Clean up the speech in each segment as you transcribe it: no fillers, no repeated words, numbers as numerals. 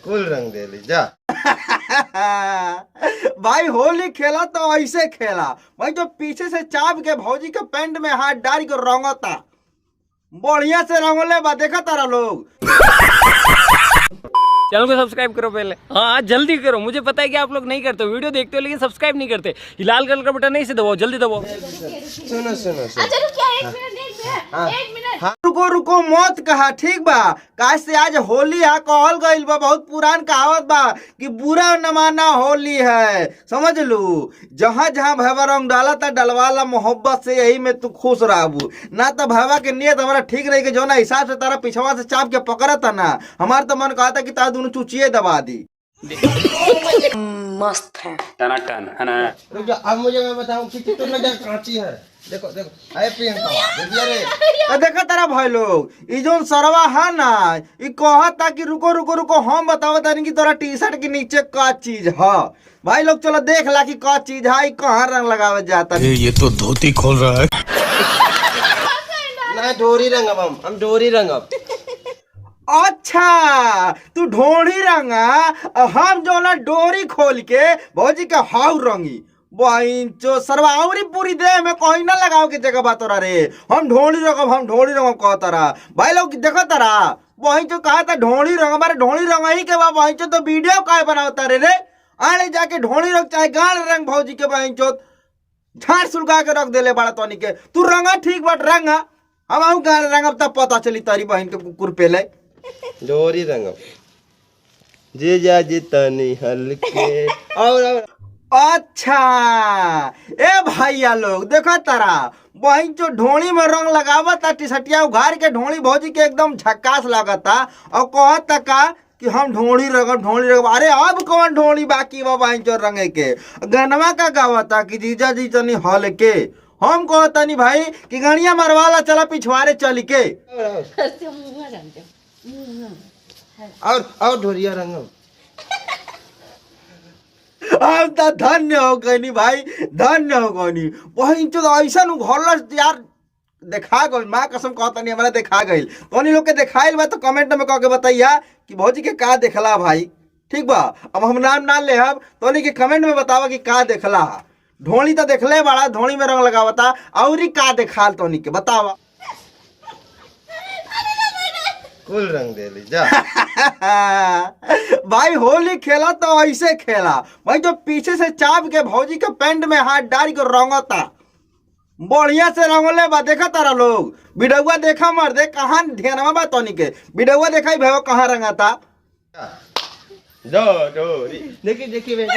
कुल रंग दे ली जा। भाई होली खेला तो ऐसे खेला भाई, जो पीछे से चाप के भौजी के पैंट में हाथ डाल के रंगता बढ़िया से रंगले बा, देखा तारा लोग। चैनल को सब्सक्राइब करो पहले, हाँ जल्दी करो। मुझे पता है कि आप लोग नहीं करते हो, वीडियो देखते हो लेकिन सब्सक्राइब नहीं करते। ये लाल कलर का बटन नहीं से दबाओ, जल्दी दबाओ। सुनो सुनो सुनो। अच्छा रुकिए, एक मिनट। हाँ, रुको रुको मत कहा, ठीक बा। काहे से आज होली है, कहल गइल बा, बहुत पुरान कहावत बा कि बुरा न माना होली है, समझ लू। जहाँ जहाँ भैया रंग डाला था डलवाला मोहब्बत से, यही में तू खुश रहबू ना। तो भैया के नियत हमारा ठीक रही कि जो ना हिसाब से तारा पिछवा से चाप के पकड़ा था ना, हमारा तो मन कहा था कि तारा दोनों चूचिए दबा दी। मस्त है टनाटन है ना। रुक जा, अब मुझे मैं बताऊं कि तो नजर कांची है। देखो देखो, आए प्रियंका देखिए रे। तो देखा तारा भाई लोग, ई जोन सरवा है ना, ई कहता कि रुको रुको रुको, हम बतावत तानी कि तोरा टी शर्ट के नीचे का चीज है। भाई लोग चलो देख ला कि का चीज है, ई कहाँ रंग लगावे जाता है। ये तो धोती खोल रहा है। ना डोरी रंगब, हम डोरी रंगब। अच्छा तू ढोड़ी रंगा, हम जो ना डोरी खोल के भौजी के हाउ रंगी। जो सरवावरी पूरी देह में कहीं ना लगाओ की जगह बात रे। हम ढोड़ी रंगब, हम ढोड़ी रंगब कहता रहा। भाई लोग देखो तारा वही जो कहा था ढोड़ी रंग, हमारे ढोड़ी रंग ही के बाद वही तो वीडियो काय बनाता रे आने जाके ढोड़ी रंग चाहे गाल रंग भौजी के बहन चोत झाड़ सुलगा के रख देले बड़ा तोनी के। तू रंगा ठीक बट रंगा, हम गाल रंगब तब पता चली तारी बहन के कुकुर पेले। डोरी रंगब जी जा जी तनी हल्के और अच्छा ए भैया लोग देखो तारा वही जो ढोली में रंग लगावता, टी-शर्टिया उघार के ढोली भौजी के एकदम झक्कास लगता और कहता का कि हम ढोली रंगब। अरे अब कौन ढोली बाकी बा वही जो रंगे के। गनवा का गावता कि जीजा जी तनी हल के। हम कहता नहीं भाई कि गणिया मरवाला चला पिछवाड़े चल के। और ढोरिया रंगब। हम तो धन्य हो गई भाई, धन्य हो गई। वही तो ऐसा घर यार देखा गई, माँ कसम कहता नहीं हमारा देखा गई। तो लोग के दिखाइल बा तो कमेंट में कह के बताइया कि भौजी के का देखला भाई, ठीक बा। अब हम नाम ना ले अब तो के कमेंट में बतावा कि का देखला। ढोली तो देखले बड़ा, ढोली में रंग लगावता और का देखाल तो के बतावा। कुल रंग दे ली जा। भाई होली खेला तो ऐसे खेला भाई, जो पीछे से चाप के भौजी के पैंट में हाथ डाल के रंगता बढ़िया से रंगले बा, देखा तारा लोग। बिडौआ देखा मर दे कहाँ ध्यान बा तोनी के। बिडौआ देखा भैया कहाँ रंगाता। डोरी देखी देखी देखी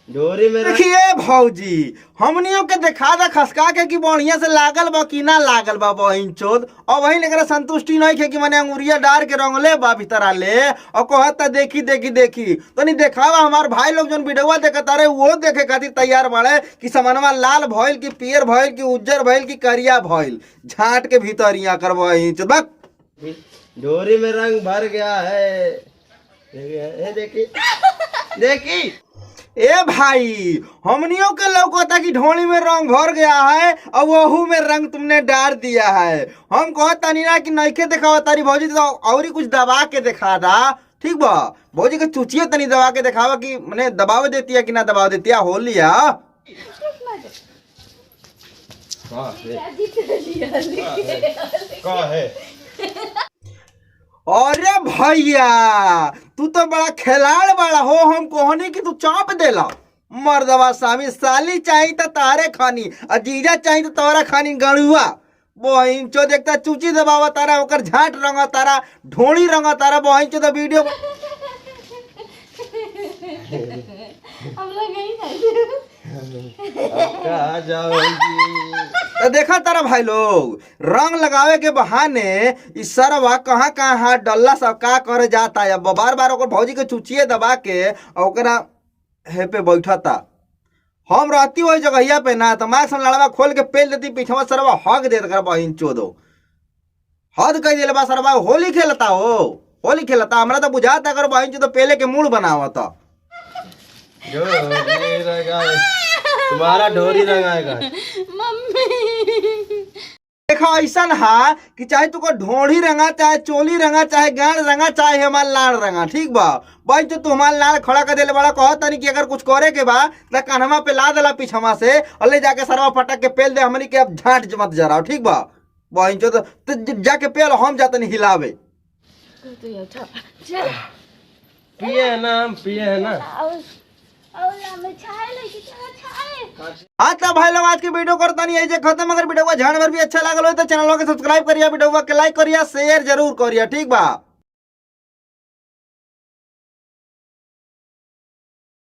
डोरी में देखिए भौजी हमनियों के देखा दा खसका के कि बढ़िया से लागल बा कि ना लागल बा बहिन चोद। और वही लेकर संतुष्टि नहीं खे कि मैंने अंगुरिया डार के रंगले बा भीतर आले और कहता देखी देखी देखी तो नहीं देखावा। हमार भाई लोग जो वीडियो देखता रहे वो देखे खातिर तैयार बाड़े कि समनवा लाल भइल की पियर भइल की उज्जर भइल की करिया भइल, झाट के भीतरिया कर बहिन चोद। डोरी में रंग भर गया है। देखी देखी ए भाई हमनियों के लौकता कि ढोली में रंग भर गया है और वहू में रंग तुमने डाल दिया है। हम कहता नहीं ना कि नइखे दिखावा तारी भौजी, तो और ही कुछ दबा के दिखा दा, ठीक बा। भौजी के चुचिया तनी दबा के दिखावा कि मैंने दबाव देती है कि ना दबाव देती है। होली है। अरे भैया तू तो बड़ा खिलाड़ बड़ा हो। हम कहनी कि तू चाप देला मर्दवा सामी, साली चाहिए तो तारे खानी और जीजा चाहिए तो तोरा खानी गणुआ। बहिन चो देखता चूची दबावा तारा, ओकर झाट रंगा तारा, ढोड़ी रंगा तारा। बहिन चो तो वीडियो तो देखा तारा भाई लोग रंग लगावे के बहाने इस सरवा कहाँ कहाँ हाथ डल्ला सब का करे जाता है। बार बार ओकर भौजी के चुचिए दबा के ओकरा हे पे बैठता। हम रहती वही जगहिया पे ना तो माँ लड़वा खोल के पेल देती, पीछवा सरवा हक देता कर बहिन चोदो। हद कह दिले बा सरवा होली खेलता हो, होली खेलता। हमरा तो बुझाता कर बहिन चोदो पेले के मूड बनावता। तुम्हारा डोरी रंगाएगा मम्मी देखो ऐसा हा कि चाहे तुको ढोढ़ी रंगा, चाहे चोली रंगा, चाहे गांड रंगा, चाहे हमार लाड़ रंगा, ठीक बा भाई। तो तुम्हार लाड़ खड़ा कर देले बड़ा, कहो तनी कि अगर कुछ करे के बा त कान्हवा पे ला देला पीछवा से और ले जाके सरवा फटक के पेल दे हमनी के। अब झाट मत जराओ, ठीक बा भाई। तो जाके पेल, हम जातनी हिलावे। तो ये अच्छा चल पिए है ना, हम पिए है ना। और मैं चाय लेके चला चाय। हाँ तब भाई लोग आज की वीडियो करता नहीं है खत्म। अगर वीडियो को झाड़ भर भी अच्छा लगा हो तो चैनल को सब्सक्राइब करिए, वीडियो को लाइक करिए, शेयर जरूर करिए, ठीक बा।